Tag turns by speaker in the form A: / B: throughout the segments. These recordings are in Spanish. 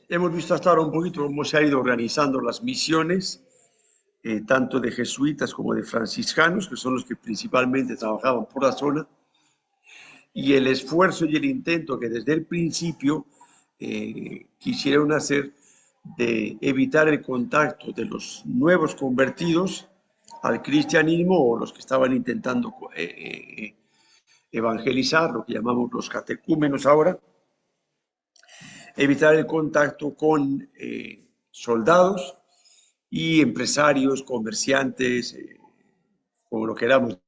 A: Hemos visto hasta ahora un poquito cómo se ha ido organizando las misiones, tanto de jesuitas como de franciscanos, que son los que principalmente trabajaban por la zona, y el esfuerzo y el intento que desde el principio quisieron hacer de evitar el contacto de los nuevos convertidos al cristianismo o los que estaban intentando evangelizar, lo que llamamos los catecúmenos ahora, evitar el contacto con soldados y empresarios, comerciantes, como lo queramos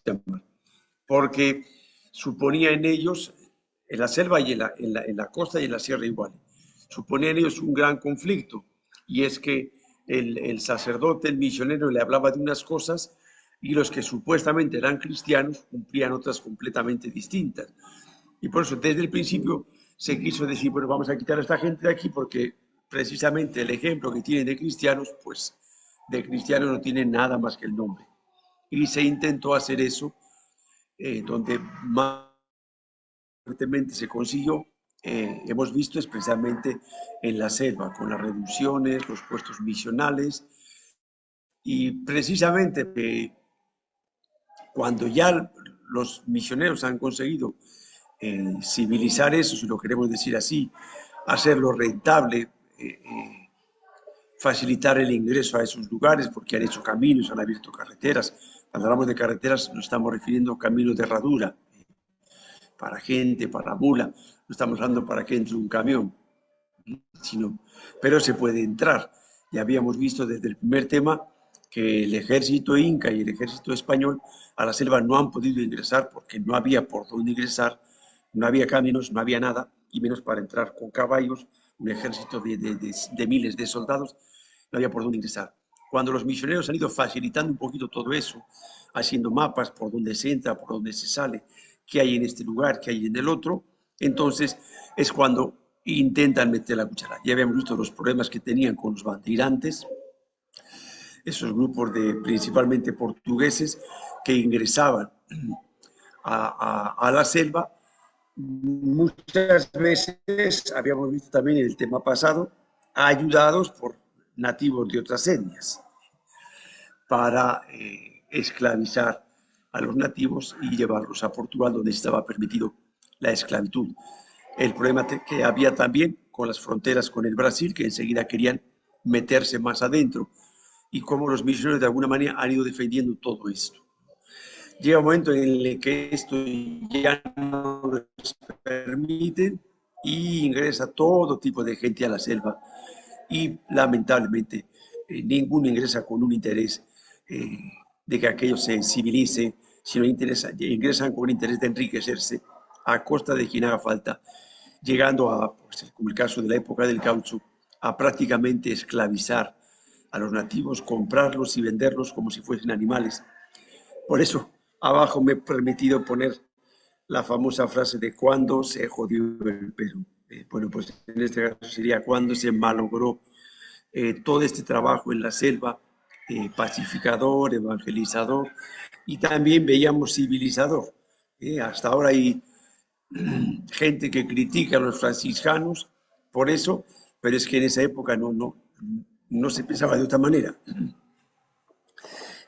A: llamar, porque suponía en ellos, en la selva y en la costa y en la sierra igual, suponía en ellos un gran conflicto, y es que el sacerdote, el misionero, le hablaba de unas cosas y los que supuestamente eran cristianos cumplían otras completamente distintas. Y por eso desde el principio se quiso decir, bueno, vamos a quitar a esta gente de aquí porque precisamente el ejemplo que tienen de cristianos, pues de cristianos no tienen nada más que el nombre. Y se intentó hacer eso, donde más fuertemente se consiguió, hemos visto especialmente en la selva, con las reducciones, los puestos misionales, y precisamente cuando ya los misioneros han conseguido civilizar eso, si lo queremos decir así, hacerlo rentable, facilitar el ingreso a esos lugares, porque han hecho caminos, han abierto carreteras. Cuando hablamos de carreteras, nos estamos refiriendo a caminos de herradura, para gente, para mula, no estamos hablando para que entre un camión, sino, pero se puede entrar. Ya habíamos visto desde el primer tema que el ejército inca y el ejército español a la selva no han podido ingresar porque no había por dónde ingresar, no había caminos, no había nada, y menos para entrar con caballos, un ejército de miles de soldados, no había por dónde ingresar. Cuando los misioneros han ido facilitando un poquito todo eso, haciendo mapas por donde se entra, por donde se sale, qué hay en este lugar, qué hay en el otro, entonces es cuando intentan meter la cuchara. Ya habíamos visto los problemas que tenían con los bandeirantes, esos grupos de principalmente portugueses que ingresaban a la selva. Muchas veces, habíamos visto también en el tema pasado, ayudados por nativos de otras etnias para esclavizar a los nativos y llevarlos a Portugal, donde estaba permitido la esclavitud. El problema que había también con las fronteras con el Brasil, que enseguida querían meterse más adentro, y cómo los misioneros de alguna manera han ido defendiendo todo esto. Llega un momento en el que esto ya no les permite y ingresa todo tipo de gente a la selva y lamentablemente ninguno ingresa con un interés de que aquello se civilice, sino ingresan con un interés de enriquecerse a costa de quien haga falta, llegando a, pues, como el caso de la época del caucho, a prácticamente esclavizar a los nativos, comprarlos y venderlos como si fuesen animales. Por eso, abajo me he permitido poner la famosa frase de cuándo se jodió el Perú. Bueno, pues en este caso sería cuándo se malogró todo este trabajo en la selva, pacificador, evangelizador, y también veíamos civilizador. Hasta ahora hay gente que critica a los franciscanos por eso, pero es que en esa época no se pensaba de otra manera.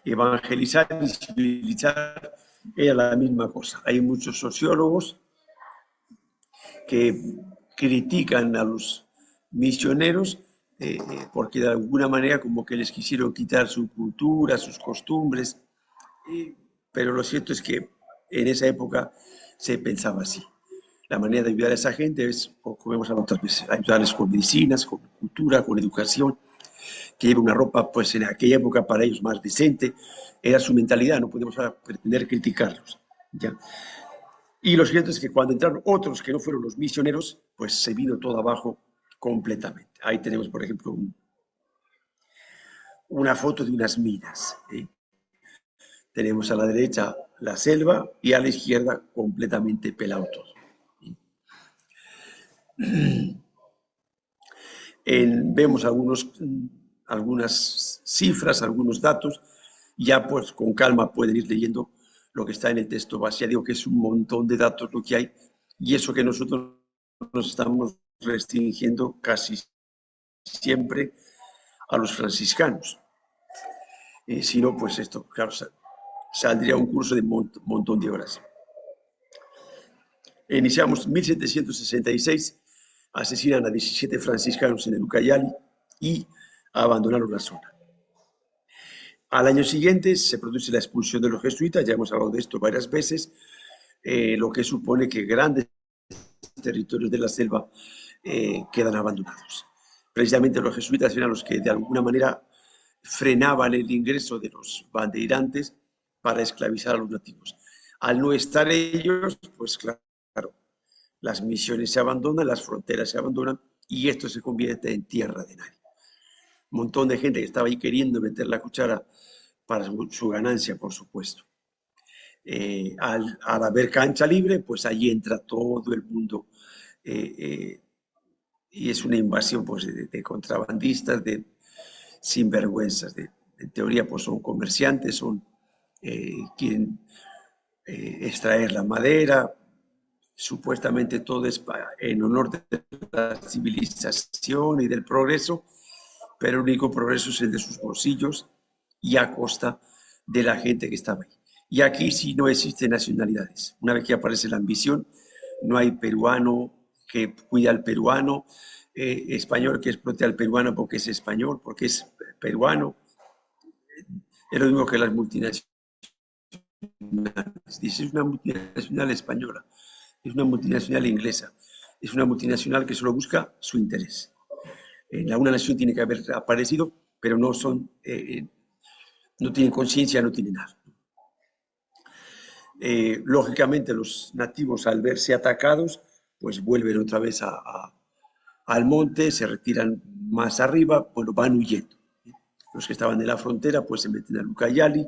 A: Evangelizar y civilizar era la misma cosa. Hay muchos sociólogos que critican a los misioneros porque de alguna manera como que les quisieron quitar su cultura, sus costumbres, pero lo cierto es que en esa época se pensaba así. La manera de ayudar a esa gente es, como hemos hablado otras veces, ayudarles con medicinas, con cultura, con educación, que lleve una ropa, pues en aquella época para ellos más decente, era su mentalidad, no podemos pretender criticarlos. ¿Ya? Y lo cierto es que cuando entraron otros que no fueron los misioneros, pues se vino todo abajo completamente. Ahí tenemos, por ejemplo, una foto de unas minas. Tenemos a la derecha la selva y a la izquierda completamente pelado todo. Vemos algunas cifras, algunos datos, ya pues con calma pueden ir leyendo lo que está en el texto base. Ya digo que es un montón de datos lo que hay, y eso que nosotros nos estamos restringiendo casi siempre a los franciscanos. Si no, pues esto, claro, saldría un curso de montón de horas. Iniciamos 1766, asesinan a 17 franciscanos en el Ucayali y abandonaron la zona. Al año siguiente se produce la expulsión de los jesuitas, ya hemos hablado de esto varias veces, lo que supone que grandes territorios de la selva quedan abandonados. Precisamente los jesuitas eran los que de alguna manera frenaban el ingreso de los bandeirantes para esclavizar a los nativos. Al no estar ellos, pues claro, las misiones se abandonan, las fronteras se abandonan y esto se convierte en tierra de nadie. Un montón de gente que estaba ahí queriendo meter la cuchara para su ganancia, por supuesto. Al haber cancha libre, pues allí entra todo el mundo y es una invasión pues, de contrabandistas, de sinvergüenzas. En teoría, pues son comerciantes, quieren extraer la madera. Supuestamente todo es en honor de la civilización y del progreso, pero el único progreso es el de sus bolsillos y a costa de la gente que estaba ahí. Y aquí sí no existen nacionalidades. Una vez que aparece la ambición, no hay peruano que cuida al peruano, español que explote al peruano porque es español, porque es peruano. Es lo mismo que las multinacionales. Dice, es una multinacional española, es una multinacional inglesa, es una multinacional que solo busca su interés. Una nación tiene que haber aparecido, pero no son, no tienen conciencia, no tienen nada. Lógicamente los nativos al verse atacados, pues vuelven otra vez al monte, se retiran más arriba, bueno, van huyendo. Los que estaban en la frontera, pues se meten al Ucayali.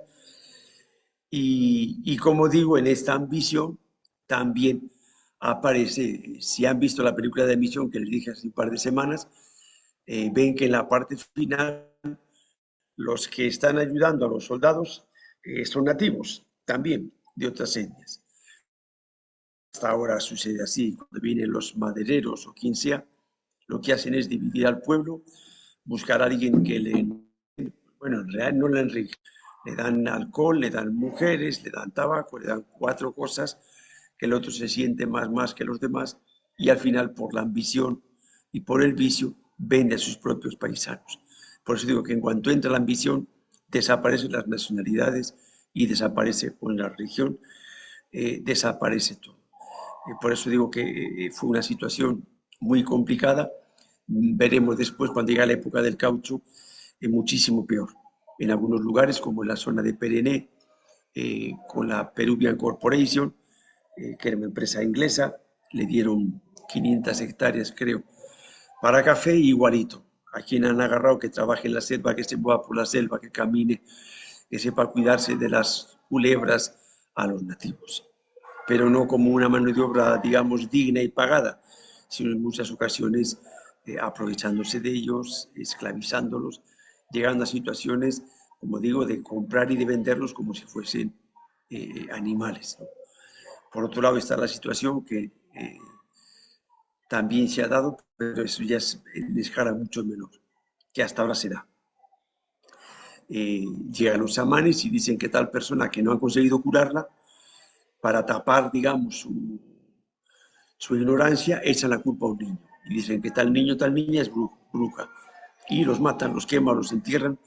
A: Y como digo, en esta ambición también aparece, si han visto la película de Misión que les dije hace un par de semanas, ven que en la parte final los que están ayudando a los soldados son nativos también de otras etnias. Hasta ahora sucede así, cuando vienen los madereros o quien sea, lo que hacen es dividir al pueblo, buscar a alguien que bueno, en realidad no le enriquece, le dan alcohol, le dan mujeres, le dan tabaco, le dan 4 cosas, que el otro se siente más que los demás y al final por la ambición y por el vicio vende a sus propios paisanos. Por eso digo que en cuanto entra la ambición, desaparecen las nacionalidades y desaparece con la religión, desaparece todo. Por eso digo que fue una situación muy complicada. Veremos después, cuando llega la época del caucho, muchísimo peor. En algunos lugares, como en la zona de Perené, con la Peruvian Corporation, que era una empresa inglesa, le dieron 500 hectáreas, creo, para café igualito. A quien han agarrado que trabaje en la selva, que se mueva por la selva, que camine, que sepa cuidarse de las culebras a los nativos. Pero no como una mano de obra, digamos, digna y pagada, sino en muchas ocasiones aprovechándose de ellos, esclavizándolos, llegando a situaciones, como digo, de comprar y de venderlos como si fuesen animales, ¿no? Por otro lado está la situación que también se ha dado, pero eso ya es en escala mucho menor, que hasta ahora se da. Llegan los chamanes y dicen que tal persona que no han conseguido curarla, para tapar, digamos, su ignorancia, echan la culpa a un niño. Y dicen que tal niño, tal niña es bruja. Y los matan, los queman, los entierran.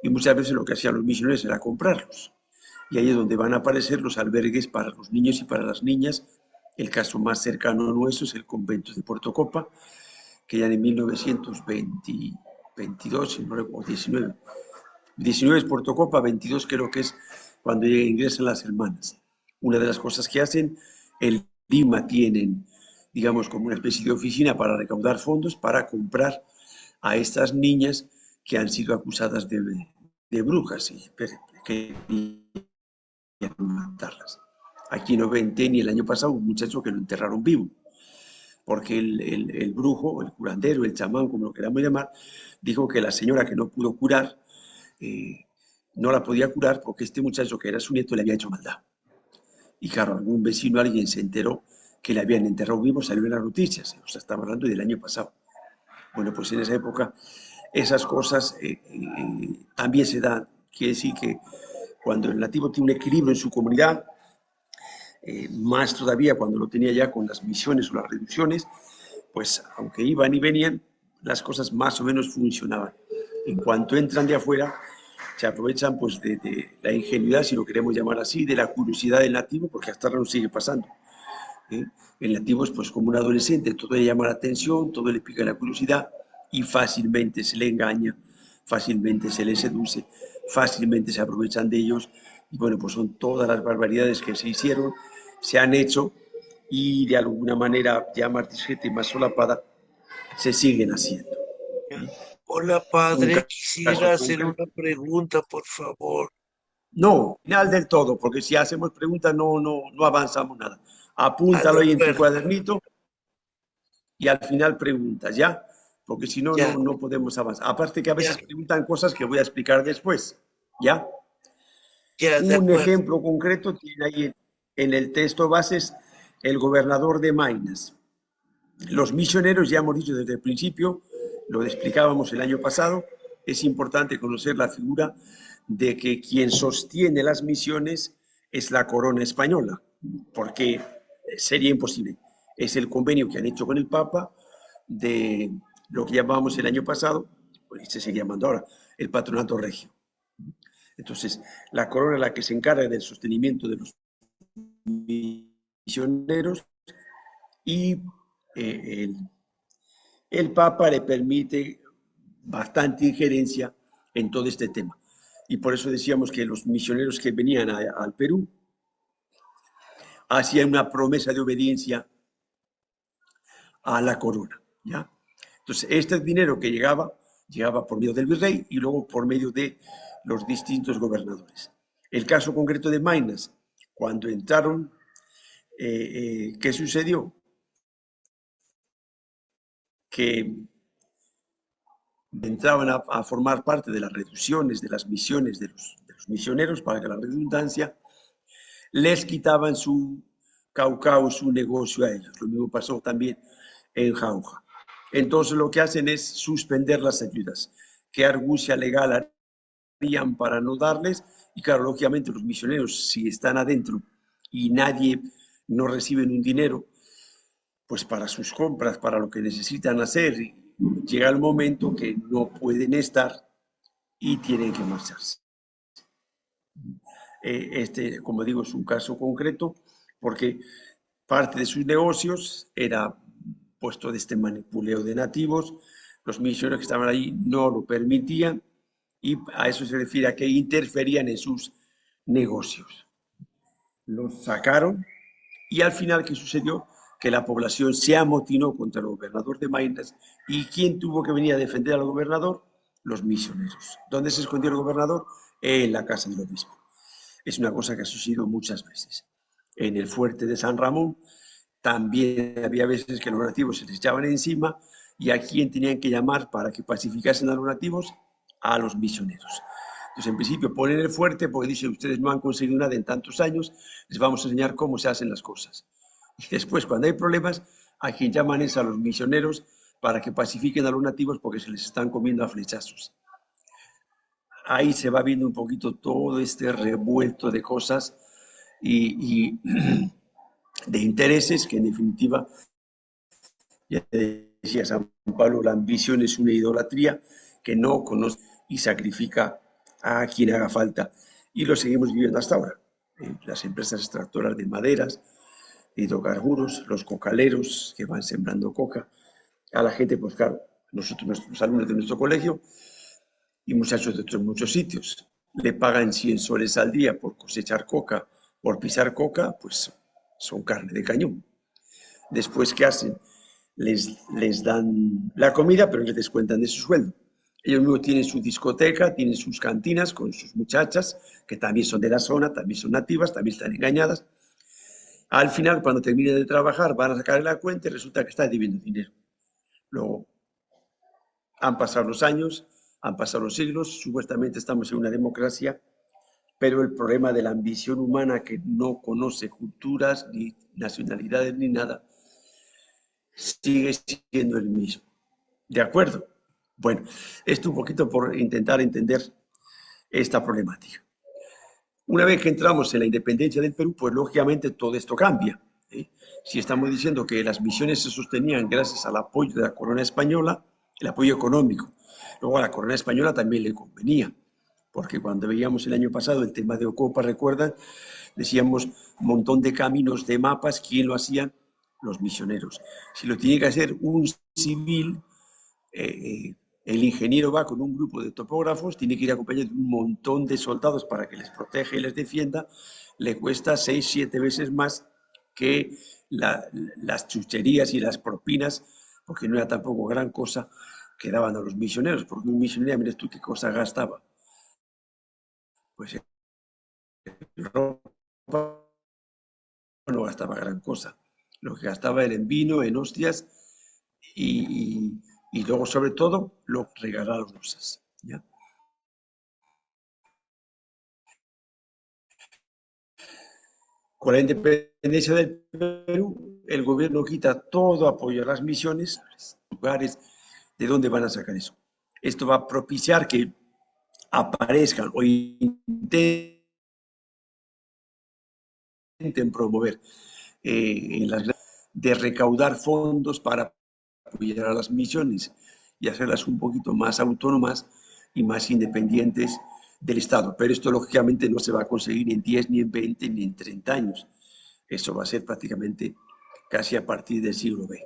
A: Y muchas veces lo que hacían los misioneros era comprarlos. Y ahí es donde van a aparecer los albergues para los niños y para las niñas. El caso más cercano a nuestro es el convento de Puerto Copa, que ya en 1922, o 19. 19 es Puerto Copa, 22 creo que es cuando ingresan las hermanas. Una de las cosas que hacen, el Lima tienen, digamos, como una especie de oficina para recaudar fondos para comprar a estas niñas que han sido acusadas de brujas y querían matarlas. Aquí en Oventeni el año pasado un muchacho que lo enterraron vivo, porque el brujo, el curandero, el chamán, como lo queramos llamar, dijo que la señora que no pudo curar, no la podía curar porque este muchacho que era su nieto le había hecho maldad. Y claro, algún vecino, alguien se enteró que le habían enterrado vivo, salió en las noticias, o sea, estamos hablando del año pasado. Bueno, pues en esa época esas cosas también se dan. Quiere decir que cuando el nativo tiene un equilibrio en su comunidad, más todavía cuando lo tenía ya con las misiones o las reducciones, pues aunque iban y venían, las cosas más o menos funcionaban. En cuanto entran de afuera, se aprovechan pues de la ingenuidad, si lo queremos llamar así, de la curiosidad del nativo, porque hasta ahora nos sigue pasando. ¿Eh? El nativo es pues como un adolescente, todo le llama la atención, todo le pica la curiosidad y fácilmente se le engaña, fácilmente se le seduce, fácilmente se aprovechan de ellos y bueno, pues son todas las barbaridades que se hicieron, se han hecho y de alguna manera ya más discreta y más solapada se siguen haciendo.
B: Ya. Hola,
A: Un
B: padre,
A: caso
B: quisiera hacer
A: concreto.
B: una pregunta, por favor.
A: No, final del todo, porque si hacemos preguntas no avanzamos nada.
B: Ah, de
A: Apúntalo ahí en tu
B: acuerdo,
A: cuadernito y al final preguntas, ¿ya? Porque si no,
B: ya,
A: no podemos avanzar. Aparte que a
B: ya,
A: veces preguntan cosas que voy a explicar después, ¿ya?
B: ya, de
A: Un
B: acuerdo.
A: ejemplo concreto tiene ahí en el texto bases el gobernador de Mainas. Los misioneros, ya hemos dicho desde el principio, lo explicábamos el año pasado, es importante conocer la figura de que quien sostiene las misiones es la corona española, porque sería imposible. Es el convenio que han hecho con el Papa de lo que llamábamos el año pasado, pues se sigue llamando ahora, el patronato regio. Entonces, la corona es la que se encarga del sostenimiento de los misioneros y el Papa le permite bastante injerencia en todo este tema. Y por eso decíamos que los misioneros que venían al Perú hacían una promesa de obediencia a la corona, ¿ya? Entonces, este dinero que llegaba por medio del virrey y luego por medio de los distintos gobernadores. El caso concreto de Mainas, cuando entraron, ¿qué sucedió? Que entraban a formar parte de las reducciones, de las misiones de los misioneros, para que la redundancia, les quitaban su caucao, su negocio a ellos. Lo mismo pasó también en Jauja. Entonces lo que hacen es suspender las ayudas. ¿Qué argucia legal harían para no darles? Y claro, lógicamente los misioneros, si están adentro y nadie no reciben un dinero, pues para sus compras, para lo que necesitan hacer, llega el momento que no pueden estar y tienen que marcharse. Este, como digo, es un caso concreto porque parte de sus negocios era puesto de este manipuleo de nativos, los misioneros que estaban ahí no lo permitían y a eso se refiere a que interferían en sus negocios. Los sacaron y al final, ¿qué sucedió? Que la población se amotinó contra el gobernador de Mainas. ¿Y quién tuvo que venir a defender al gobernador? Los misioneros. ¿Dónde se escondió el gobernador? En la casa del obispo. Es una cosa que ha sucedido muchas veces. En el fuerte de San Ramón también había veces que los nativos se les echaban encima y a quién tenían que llamar para que pacificasen a los nativos, a los misioneros. Entonces, en principio, ponen el fuerte porque dicen, ustedes no han conseguido nada en tantos años, les vamos a enseñar cómo se hacen las cosas. Y después, cuando hay problemas, a quien llaman es a los misioneros para que pacifiquen a los nativos porque se les están comiendo a flechazos. Ahí se va viendo un poquito todo este revuelto de cosas y de intereses que en definitiva, ya decía San Pablo, la ambición es una idolatría que no conoce y sacrifica a quien haga falta. Y lo seguimos viviendo hasta ahora. Las empresas extractoras de maderas, de hidrocarburos, los cocaleros que van sembrando coca, a la gente, pues claro, nosotros, nuestros alumnos de nuestro colegio y muchachos de otros muchos sitios, le pagan 100 soles al día por cosechar coca, por pisar coca, pues son carne de cañón. Después, ¿qué hacen? Les dan la comida, pero les descuentan de su sueldo. Ellos mismos tienen su discoteca, tienen sus cantinas con sus muchachas, que también son de la zona, también son nativas, también están engañadas. Al final, cuando terminen de trabajar, van a sacar la cuenta y resulta que está debiendo dinero. Luego, han pasado los años, han pasado los siglos, supuestamente estamos en una democracia, pero el problema de la ambición humana que no conoce culturas, ni nacionalidades, ni nada, sigue siendo el mismo. ¿De acuerdo? Bueno, esto un poquito por intentar entender esta problemática. Una vez que entramos en la independencia del Perú, pues lógicamente todo esto cambia. ¿Eh? Si estamos diciendo que las misiones se sostenían gracias al apoyo de la corona española, el apoyo económico, luego a la corona española también le convenía, porque cuando veíamos el año pasado el tema de Ocopa, recuerdan, decíamos un montón de caminos, de mapas, ¿quién lo hacían? Los misioneros. Si lo tiene que hacer un civil, el ingeniero va con un grupo de topógrafos, tiene que ir acompañado de un montón de soldados para que les proteja y les defienda, le cuesta 6, 7 veces más que las chucherías y las propinas, porque no era tampoco gran cosa que daban a los misioneros, porque un misionero, mira tú qué cosa gastaba, pues en ropa no gastaba gran cosa, lo que gastaba era en vino, en hostias y luego sobre todo lo regalar las rosas, ¿ya? Con la independencia del Perú, el gobierno quita todo apoyo a las misiones, lugares, ¿de dónde van a sacar eso? Esto va a propiciar que aparezcan o intenten promover en las de recaudar fondos para apoyar a las misiones y hacerlas un poquito más autónomas y más independientes del Estado. Pero esto lógicamente no se va a conseguir en 10, ni en 20, ni en 30 años. Eso va a ser prácticamente casi a partir del siglo XX.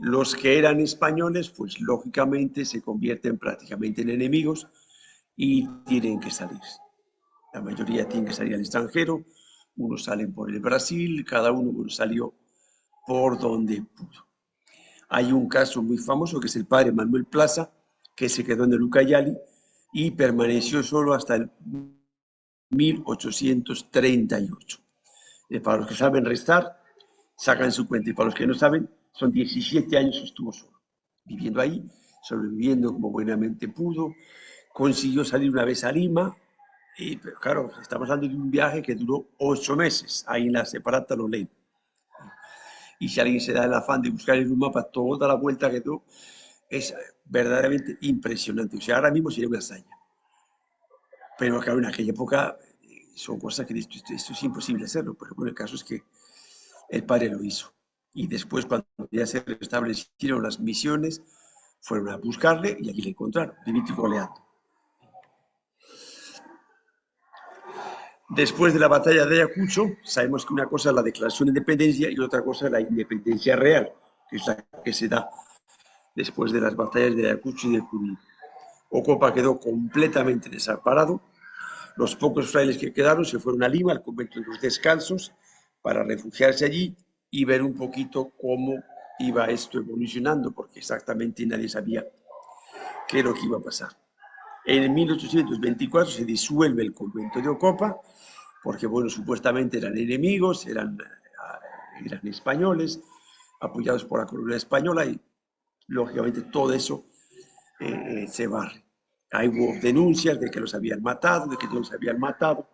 A: Los que eran españoles, pues lógicamente se convierten prácticamente en enemigos y tienen que salir. La mayoría tienen que salir al extranjero, unos salen por el Brasil, cada uno salió por donde pudo. Hay un caso muy famoso que es el padre Manuel Plaza, que se quedó en el Ucayali y permaneció solo hasta el 1838. Para los que saben restar, sacan su cuenta, y para los que no saben, son 17 años que estuvo solo, viviendo ahí, sobreviviendo como buenamente pudo, consiguió salir una vez a Lima, pero claro, estamos hablando de un viaje que duró 8 meses, ahí en la separata lo leen. Y si alguien se da el afán de buscar en un mapa toda la vuelta que dio, es verdaderamente impresionante. O sea, ahora mismo sería una hazaña. Pero claro, en aquella época son cosas que esto es imposible hacerlo. Pero bueno, el caso es que el padre lo hizo. Y después, cuando ya se restablecieron las misiones, fueron a buscarle y allí le encontraron, vivito y coleando. Después de la batalla de Ayacucho, sabemos que una cosa es la declaración de independencia y otra cosa es la independencia real, que es la que se da después de las batallas de Ayacucho y de Junín. Ocopa quedó completamente desamparado. Los pocos frailes que quedaron se fueron a Lima, al convento de los Descalzos, para refugiarse allí y ver un poquito cómo iba esto evolucionando, porque exactamente nadie sabía qué es lo que iba a pasar. En 1824 se disuelve el convento de Ocopa, porque, bueno, supuestamente eran enemigos, eran españoles, apoyados por la corona española, y lógicamente todo eso se barre. Hay hubo denuncias de que los habían matado, de que no los habían matado.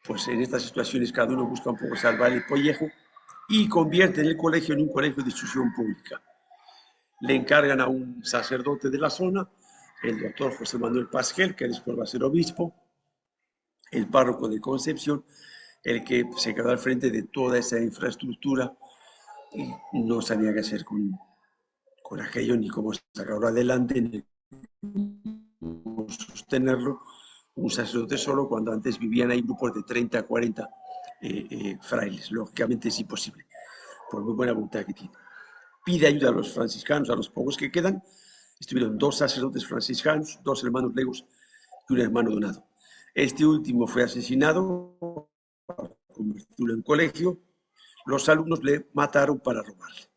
A: Pues en estas situaciones cada uno busca un poco salvar el pellejo y convierte el colegio en un colegio de instrucción pública. Le encargan a un sacerdote de la zona, el doctor José Manuel Pasquel, que después va a ser obispo, el párroco de Concepción, el que se quedó al frente de toda esa infraestructura y no sabía qué hacer con aquello, ni cómo sacarlo adelante, ni cómo sostenerlo. Un sacerdote solo, cuando antes vivían ahí grupos de 30 a 40 frailes. Lógicamente es imposible, por muy buena voluntad que tiene. Pide ayuda a los franciscanos, a los pocos que quedan. Estuvieron 2 sacerdotes franciscanos, 2 hermanos legos y un hermano donado. Este último fue asesinado, convertido en colegio. Los alumnos le mataron para robarle.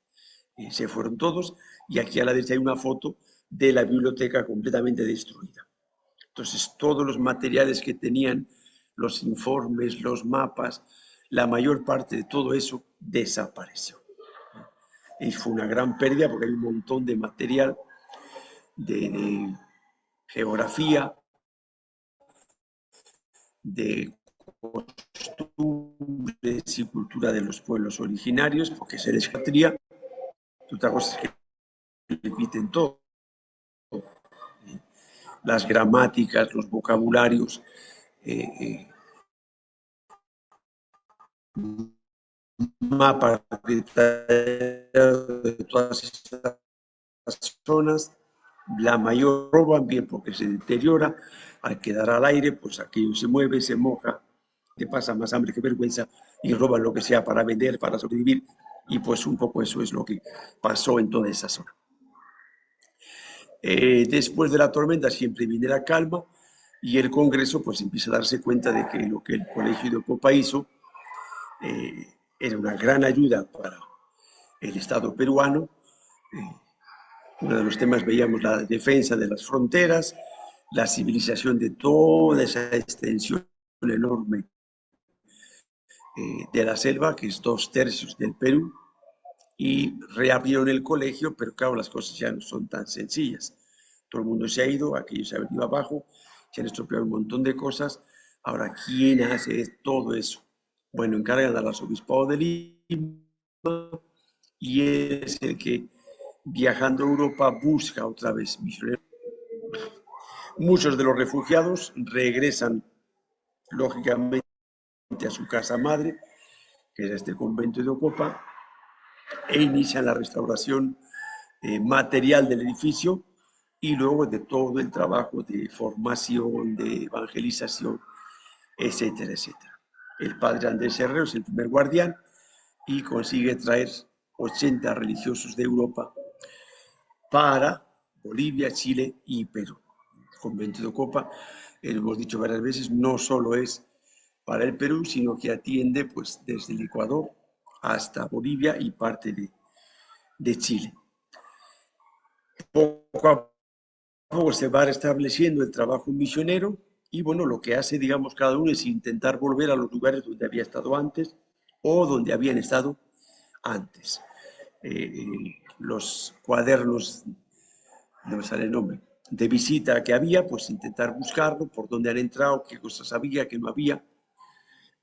A: Se fueron todos y aquí a la derecha hay una foto de la biblioteca completamente destruida. Entonces, todos los materiales que tenían, los informes, los mapas, la mayor parte de todo eso desapareció. Y fue una gran pérdida porque hay un montón de material de geografía, de costumbres y cultura de los pueblos originarios, porque se descatría Otra cosa es que le quiten todo. Las gramáticas, los vocabularios, eh, mapas de todas estas zonas, la mayor roban bien porque se deteriora, al quedar al aire, pues aquello se mueve, se moja, te pasa más hambre que vergüenza y roban lo que sea para vender, para sobrevivir, y pues un poco eso es lo que pasó en toda esa zona. Después de la tormenta siempre viene la calma y el Congreso pues empieza a darse cuenta de que lo que el Colegio de Ocopa hizo era una gran ayuda para el Estado peruano. Uno de los temas veíamos la defensa de las fronteras, la civilización de toda esa extensión enorme de la selva, que es 2/3 del Perú, y reabrieron el colegio, pero claro, las cosas ya no son tan sencillas. Todo el mundo se ha ido, aquello se ha venido abajo, se han estropeado un montón de cosas. Ahora, ¿quién hace todo eso? Bueno, encargan al arzobispado de Lima y es el que, viajando a Europa, busca otra vez misioneros. Muchos de los refugiados regresan, lógicamente, a su casa madre, que es este convento de Ocopa, e inician la restauración material del edificio y luego de todo el trabajo de formación, de evangelización, etcétera, etcétera. El padre Andrés Herrero es el primer guardián y consigue traer 80 religiosos de Europa para Bolivia, Chile y Perú. El convento de Ocopa, hemos dicho varias veces, no solo es para el Perú, sino que atiende pues desde el Ecuador hasta Bolivia y parte de Chile. Poco a poco se va restableciendo el trabajo misionero y bueno, lo que hace, digamos, cada uno es intentar volver a los lugares donde había estado antes o donde habían estado antes. Los cuadernos, no me sale el nombre, de visita que había, pues intentar buscarlo, por dónde han entrado, qué cosas había, qué no había,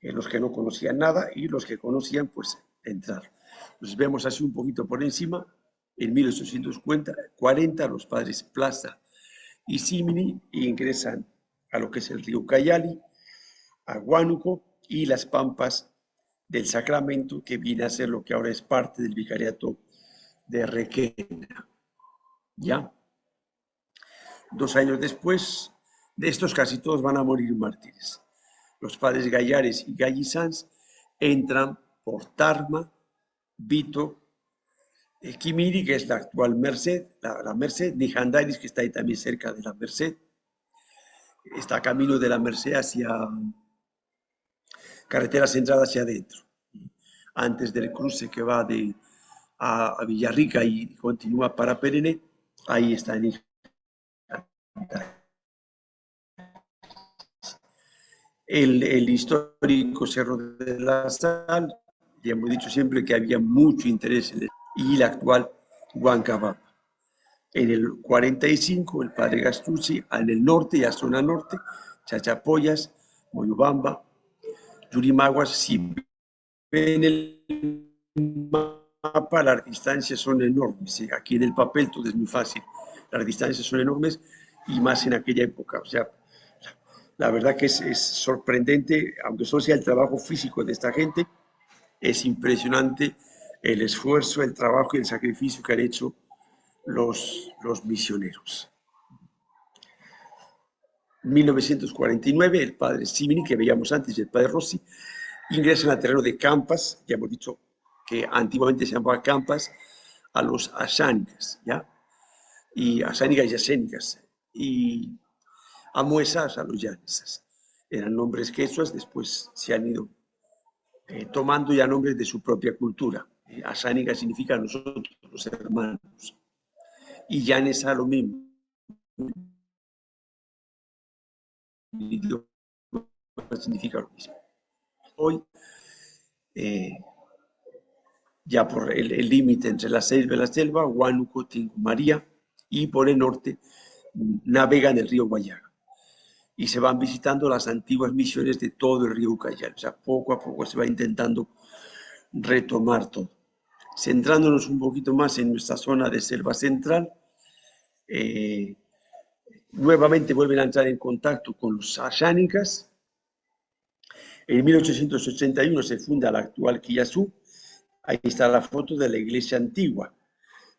A: los que no conocían nada y los que conocían, pues entrar. Entonces vemos así un poquito por encima, en 1840 los padres Plaza y Simini ingresan a lo que es el río Cayali, a Huánuco y las Pampas del Sacramento, que viene a ser lo que ahora es parte del vicariato de Requena. ¿Ya? 2 años después de estos, casi todos van a morir mártires. Los padres Gallares y Gallisanz entran por Tarma, Vito, Quimiri, que es la actual Merced, la Merced, Nijandaris, que está ahí también cerca de la Merced, está camino de la Merced hacia carretera central hacia adentro. Antes del cruce que va a Villarrica y continúa para Perené, ahí está Nijandaris. El histórico Cerro de la Sal, ya hemos dicho siempre que había mucho interés en él, y la actual Huancabamba. En el 45, el padre Gastucci, en el norte, ya zona norte, Chachapoyas, Moyobamba, Yurimaguas. Si ven el mapa, las distancias son enormes. ¿Sí? Aquí en el papel todo es muy fácil. Las distancias son enormes y más en aquella época. O sea, la verdad que es sorprendente, aunque solo sea el trabajo físico de esta gente, es impresionante el esfuerzo, el trabajo y el sacrificio que han hecho los misioneros. 1949, el padre Simini, que veíamos antes, y el padre Rossi, ingresan al terreno de Campas, ya hemos dicho que antiguamente se llamaba Campas, a los asánicas, ¿ya? Y asánicas y asénicas, y a Muesas, a los llanesas. Eran nombres quechuas, después se han ido tomando ya nombres de su propia cultura. Asánica significa nosotros, los hermanos. Y llanesa lo mismo. El idioma significa lo mismo. Hoy, ya por el límite entre la selva y la selva, Huánuco, Tingumaría, y por el norte navegan el río Guayaga. Y se van visitando las antiguas misiones de todo el río Ucayali. O sea, poco a poco se va intentando retomar todo. centrándonos un poquito más en nuestra zona de selva central, nuevamente vuelven a entrar en contacto con los ayánicas. En 1881 se funda la actual Quillazú. Ahí está la foto de la iglesia antigua.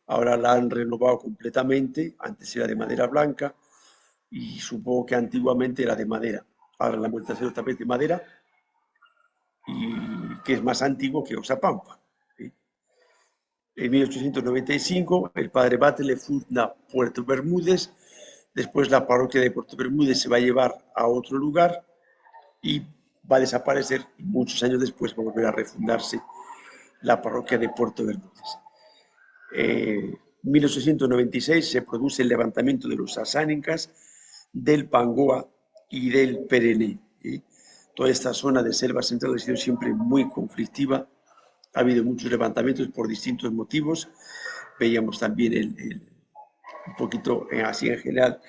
A: Ahora la han renovado completamente. Antes era de madera blanca y supongo que antiguamente era de madera. Ahora la han vuelto a hacer otra vez de madera, y que es más antiguo que Oxapampa. ¿Sí? En 1895 el padre Batlle funda Puerto Bermúdez. Después la parroquia de Puerto Bermúdez se va a llevar a otro lugar y va a desaparecer. Muchos años después va a volver a refundarse la parroquia de Puerto Bermúdez. En 1896 se produce el levantamiento de los sasánicas del Pangoa y del Perené. ¿Sí? Toda esta zona de selva central ha sido siempre muy conflictiva. Ha habido muchos levantamientos por distintos motivos. Veíamos también un poquito así en general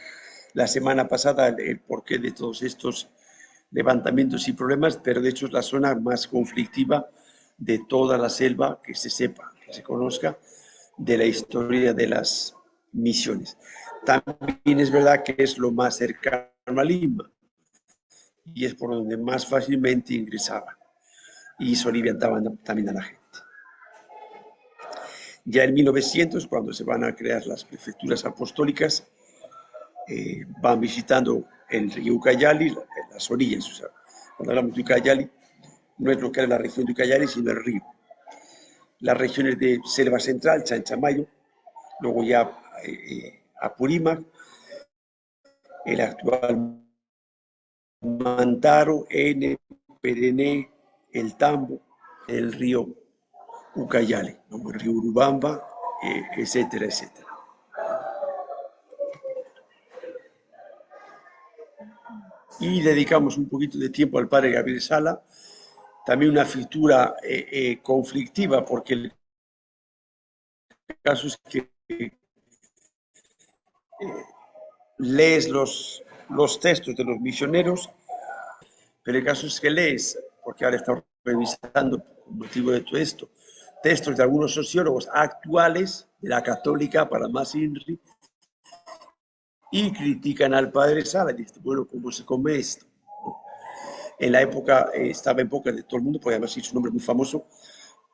A: la semana pasada el porqué de todos estos levantamientos y problemas, pero de hecho es la zona más conflictiva de toda la selva que se sepa, que se conozca de la historia de las misiones. También es verdad que es lo más cercano a Lima y es por donde más fácilmente ingresaban y soliviantaban también a la gente. Ya en 1900, cuando se van a crear las prefecturas apostólicas, van visitando el río Ucayali, las orillas. O sea, cuando hablamos de Ucayali, no es lo que era la región de Ucayali, sino el río. Las regiones de Selva Central, Chanchamayo, luego ya Apurímac, el actual Mantaro, N, Perené, el Tambo, el río Ucayali, ¿no? El río Urubamba, etcétera, etcétera. Y dedicamos un poquito de tiempo al padre Gabriel Sala, también una figura conflictiva, porque el caso es que lees los textos de los misioneros, pero el caso es que lees, porque ahora estamos revisando, con motivo de todo esto, textos de algunos sociólogos actuales de la católica para más INRI, y critican al padre Sala, y dicen, bueno, ¿cómo se come esto? En la época, estaba en boca de todo el mundo, porque además hizo un nombre muy famoso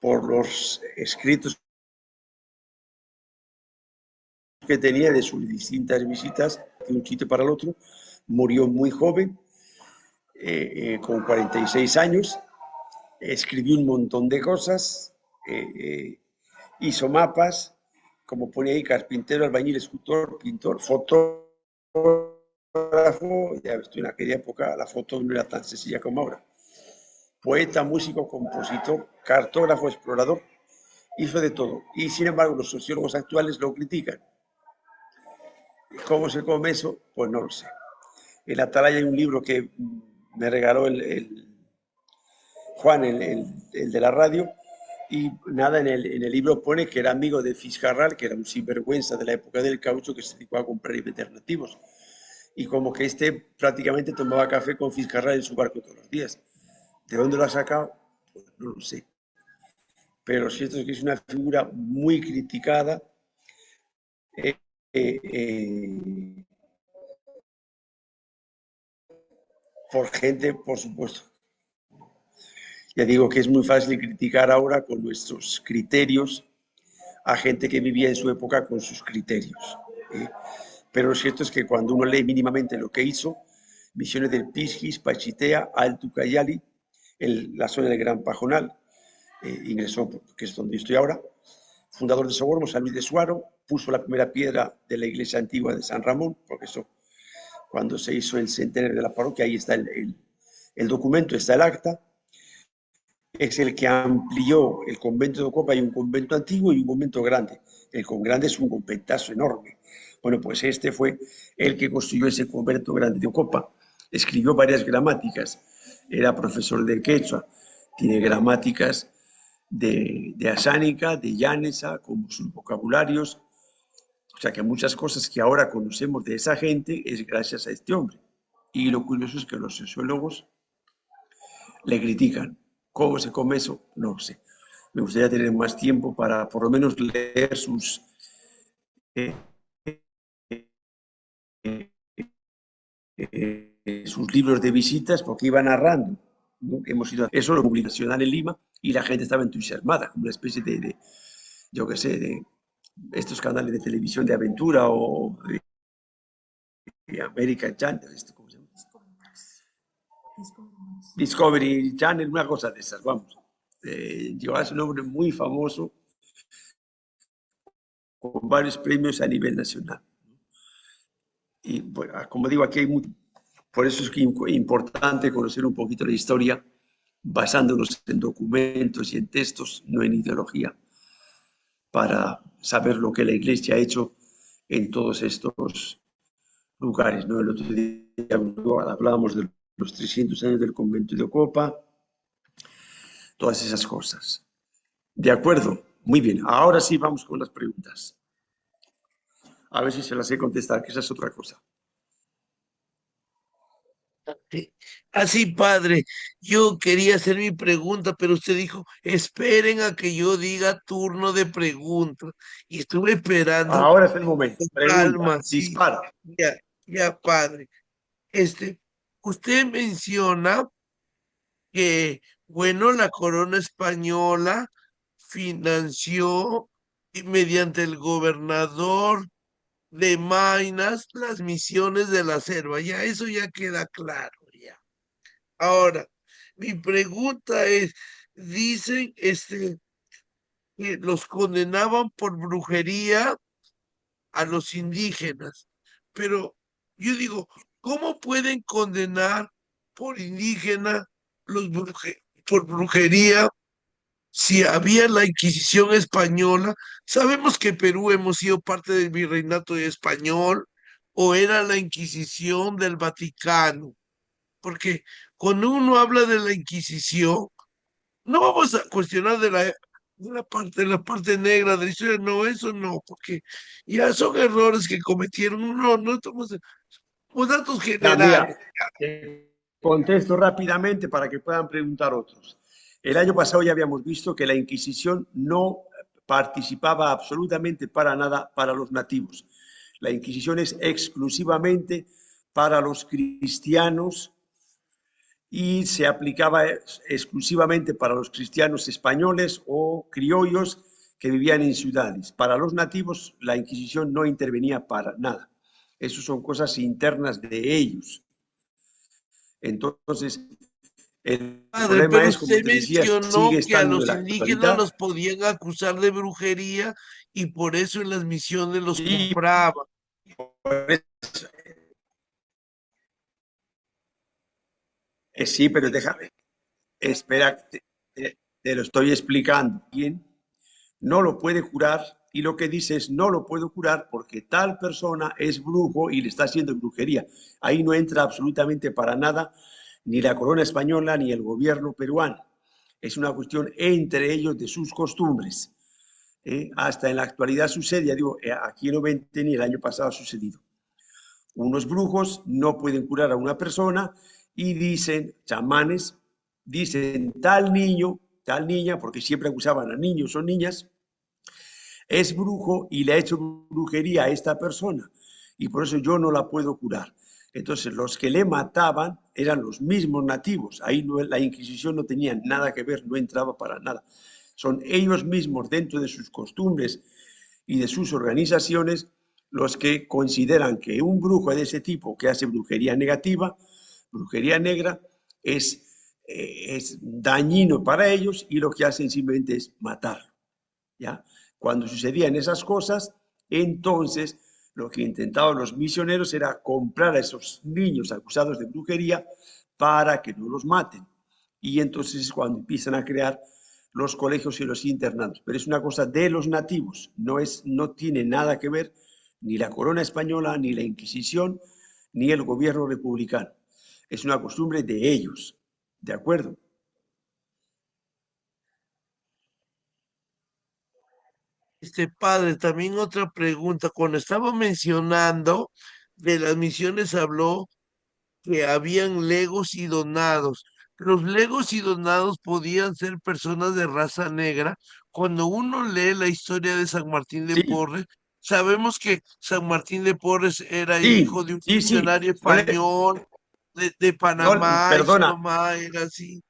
A: por los escritos que tenía de sus distintas visitas de un sitio para el otro. Murió muy joven, con 46 años, escribió un montón de cosas, hizo mapas, como pone ahí, carpintero, albañil, escultor, pintor, fotógrafo. Ya estoy en aquella época, la foto no era tan sencilla como ahora. Poeta, músico, compositor, cartógrafo, explorador, hizo de todo. Y sin embargo, los sociólogos actuales lo critican. ¿Cómo se come eso? Pues no lo sé. En la Atalaya hay un libro que me regaló Juan, el de la radio, y nada, en el libro pone que era amigo de Fiscarral, que era un sinvergüenza de la época del caucho que se dedicó a comprar y vender nativos. Y como que prácticamente tomaba café con Fiscarral en su barco todos los días. ¿De dónde lo ha sacado? Pues no lo sé. Pero lo cierto es que es una figura muy criticada. Eh, eh, por gente, por supuesto. Ya digo que es muy fácil criticar ahora con nuestros criterios a gente que vivía en su época con sus criterios. Pero lo cierto es que cuando uno lee mínimamente lo que hizo, Misiones del Pisquis, Pachitea, Alto Ucayali, en la zona del Gran Pajonal, ingresó, que es donde estoy ahora, fundador de Soborno, San Luis de Suaro, puso la primera piedra de la iglesia antigua de San Ramón, porque eso, cuando se hizo el centenario de la parroquia, ahí está el documento, está el acta. Es el que amplió el convento de Ocopa. Hay un convento antiguo y un convento grande. El grande es un conventazo enorme. Bueno, pues este fue el que construyó ese convento grande de Ocopa. Escribió varias gramáticas, era profesor de quechua, tiene gramáticas de asánica, de llanesa, con sus vocabularios. O sea que muchas cosas que ahora conocemos de esa gente es gracias a este hombre. Y lo curioso es que los sociólogos le critican. ¿Cómo se come eso? No sé. Me gustaría tener más tiempo para por lo menos leer eh, sus libros de visitas, porque iba narrando, ¿no? Hemos ido a eso, lo publicacional en Lima, y la gente estaba entusiasmada, como una especie yo qué sé, de estos canales de televisión de aventura o de American Channel, ¿cómo se llama? Discovery Channel, una cosa de esas, vamos. Llevaba un nombre muy famoso, con varios premios a nivel nacional. Y bueno, como digo, aquí hay mucho, por eso es que importante conocer un poquito la historia, basándonos en documentos y en textos, no en ideología, para saber lo que la Iglesia ha hecho en todos estos lugares, ¿no? El otro día hablábamos de los 300 años del convento de Ocopa, todas esas cosas. De acuerdo, muy bien. Ahora sí vamos con las preguntas. A ver si se las sé contestar, que esa es otra cosa.
B: Sí. Así, padre, yo quería hacer mi pregunta, pero usted dijo, esperen a que yo diga turno de preguntas. Y estuve esperando
A: Ahora es el momento.
B: con
A: Pregunta,
B: calma, sí.
A: dispara.
B: Ya, ya, padre. Este, usted menciona que, bueno, la corona española financió y mediante el gobernador de Maynas las misiones de la selva. Ya, eso ya queda claro, ya. Ahora, mi pregunta es, dicen que los condenaban por brujería a los indígenas, pero yo digo, ¿cómo pueden condenar por indígena por brujería si había la Inquisición española? Sabemos que Perú hemos sido parte del virreinato español o era la Inquisición del Vaticano, porque cuando uno habla de la Inquisición, no vamos a cuestionar de la parte negra de la historia, no, eso no, porque ya son errores que cometieron, no, no estamos con datos
A: Ya,
B: generales.
A: mira, contesto rápidamente para que puedan preguntar otros. El año pasado ya habíamos visto que la Inquisición no participaba absolutamente para nada para los nativos. La Inquisición es exclusivamente para los cristianos y se aplicaba exclusivamente para los cristianos españoles o criollos que vivían en ciudades. Para los nativos la Inquisición no intervenía para nada. Eso son cosas internas de ellos. Entonces, el
B: Padre,
A: problema
B: pero
A: es, como
B: usted
A: te decía, sigue
B: mencionó que a
A: estando en
B: los
A: la
B: indígenas
A: actualidad.
B: los podían acusar de brujería y por eso en las misiones los
A: Y
B: compraban.
A: sí, pero déjame, espera, te lo estoy explicando. ¿Quién no lo puede curar? Y lo que dice es, no lo puedo curar porque tal persona es brujo y le está haciendo brujería. Ahí no entra absolutamente para nada ni la corona española ni el gobierno peruano. Es una cuestión entre ellos de sus costumbres. Hasta en la actualidad sucede, ya digo, aquí en Ovente ni el año pasado ha sucedido. Unos brujos no pueden curar a una persona y dicen, chamanes, dicen tal niño, tal niña, porque siempre acusaban a niños o niñas, es brujo y le ha hecho brujería a esta persona y por eso yo no la puedo curar. Entonces los que le mataban eran los mismos nativos, ahí no, la Inquisición no tenía nada que ver, no entraba para nada. Son ellos mismos dentro de sus costumbres y de sus organizaciones los que consideran que un brujo de ese tipo que hace brujería negativa, brujería negra, es dañino para ellos y lo que hacen simplemente es matar. ¿Ya? Cuando sucedían esas cosas, entonces lo que intentaban los misioneros era comprar a esos niños acusados de brujería para que no los maten. Y entonces es cuando empiezan a crear los colegios y los internados. Pero es una cosa de los nativos, no tiene nada que ver ni la corona española, ni la Inquisición, ni el gobierno republicano. Es una costumbre de ellos, ¿de acuerdo?
B: Padre, también otra pregunta. Cuando estaba mencionando de las misiones, habló que habían legos y donados. los legos y donados podían ser personas de raza negra. Cuando uno lee la historia de San Martín de
A: Sí,
B: Porres, sabemos que San Martín de Porres era hijo
A: sí,
B: de un
A: sí, sí.
B: funcionario español de
A: No,
B: Panamá y su
A: perdona.
B: mamá era así.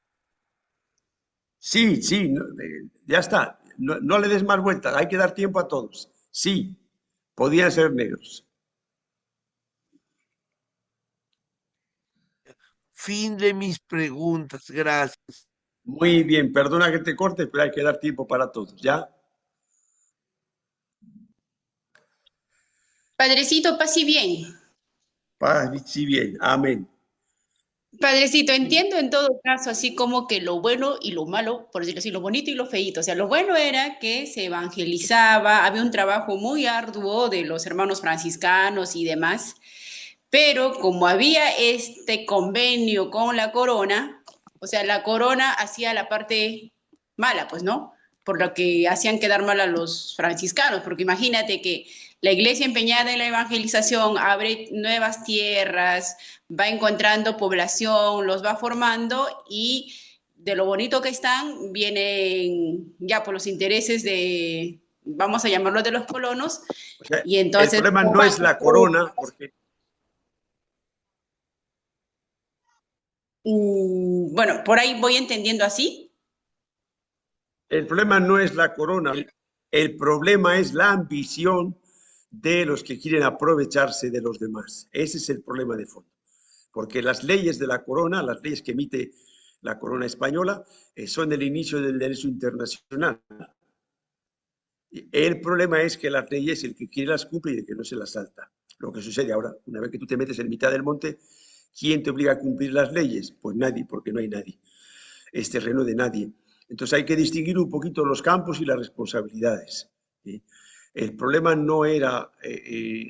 A: Sí, sí, ya está. No, no le des más vueltas, hay que dar tiempo a todos. Sí, podían ser negros.
B: Fin de mis preguntas. Gracias.
A: Muy bien, perdona que te corte, pero hay que dar tiempo para todos, ¿ya?
C: Padrecito, paz y bien.
A: Paz, sí, bien, amén.
C: Padrecito,
A: Sí,
C: entiendo en todo caso, así como que lo bueno y lo malo, por decirlo así, lo bonito y lo feíto. O sea, lo bueno era que se evangelizaba, había un trabajo muy arduo de los hermanos franciscanos y demás, pero como había este convenio con la corona, o sea, la corona hacía la parte mala, pues, ¿no? Por lo que hacían quedar mal a los franciscanos, porque imagínate que la iglesia empeñada en la evangelización abre nuevas tierras, va encontrando población, los va formando y de lo bonito que están vienen ya por los intereses de, vamos a llamarlo de los colonos,
A: o sea,
C: y
A: el
C: entonces
A: problema no
C: ocupan
A: es la corona, porque
C: bueno, por ahí voy entendiendo así.
A: el problema no es la corona, el problema es la ambición de los que quieren aprovecharse de los demás. Ese es el problema de fondo. Porque las leyes de la corona, las leyes que emite la corona española, son el inicio del derecho internacional. El problema es que las leyes, el que quiere las cumple y el que no se las salta. Lo que sucede ahora, una vez que tú te metes en mitad del monte, ¿quién te obliga a cumplir las leyes? Pues nadie, porque no hay nadie. Es terreno de nadie. Entonces hay que distinguir un poquito los campos y las responsabilidades. ¿Sí? El problema no era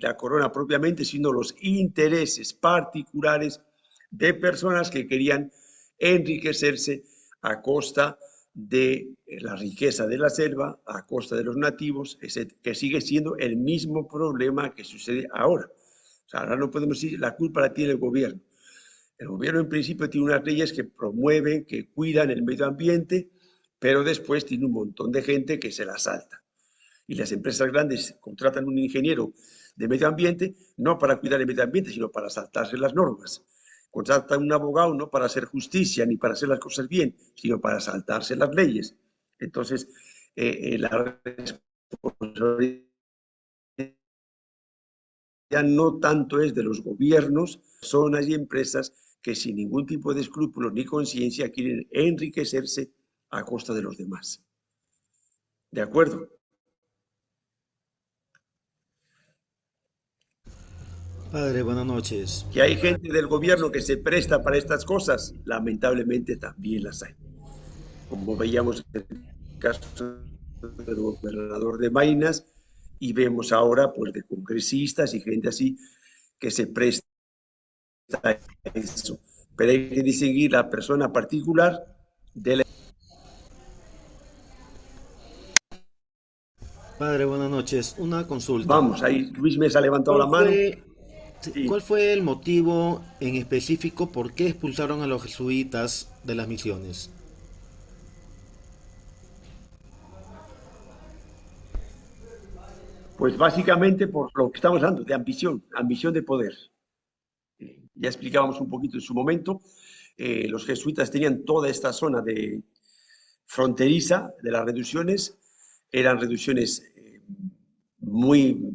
A: la corona propiamente, sino los intereses particulares de personas que querían enriquecerse a costa de la riqueza de la selva, a costa de los nativos, que sigue siendo el mismo problema que sucede ahora. O sea, ahora no podemos decir la culpa la tiene el gobierno. El gobierno en principio tiene unas leyes que promueven, que cuidan el medio ambiente, pero después tiene un montón de gente que se la salta. Y las empresas grandes contratan un ingeniero de medio ambiente no para cuidar el medio ambiente, sino para saltarse las normas. Contratan un abogado no para hacer justicia ni para hacer las cosas bien, sino para saltarse las leyes. Entonces, la responsabilidad ya no tanto es de los gobiernos, personas y empresas que sin ningún tipo de escrúpulos ni conciencia quieren enriquecerse a costa de los demás. ¿De acuerdo?
D: Padre, buenas noches.
A: Que hay gente del gobierno que se presta para estas cosas, lamentablemente también las hay. Como veíamos en el caso del gobernador de Mainas y vemos ahora pues de congresistas y gente así que se presta a eso. Pero hay que distinguir la persona particular de la...
D: Padre, buenas noches. Una consulta.
A: Vamos, ahí Luis Mesa ha levantado la
D: ¿Cuál
A: mano.
D: fue, sí,
A: Sí.
D: cuál fue el motivo en específico por qué expulsaron a los jesuitas de las misiones?
A: Pues básicamente por lo que estamos hablando, de ambición, ambición de poder. Ya explicábamos un poquito en su momento, los jesuitas tenían toda esta zona de fronteriza de las reducciones, eran reducciones muy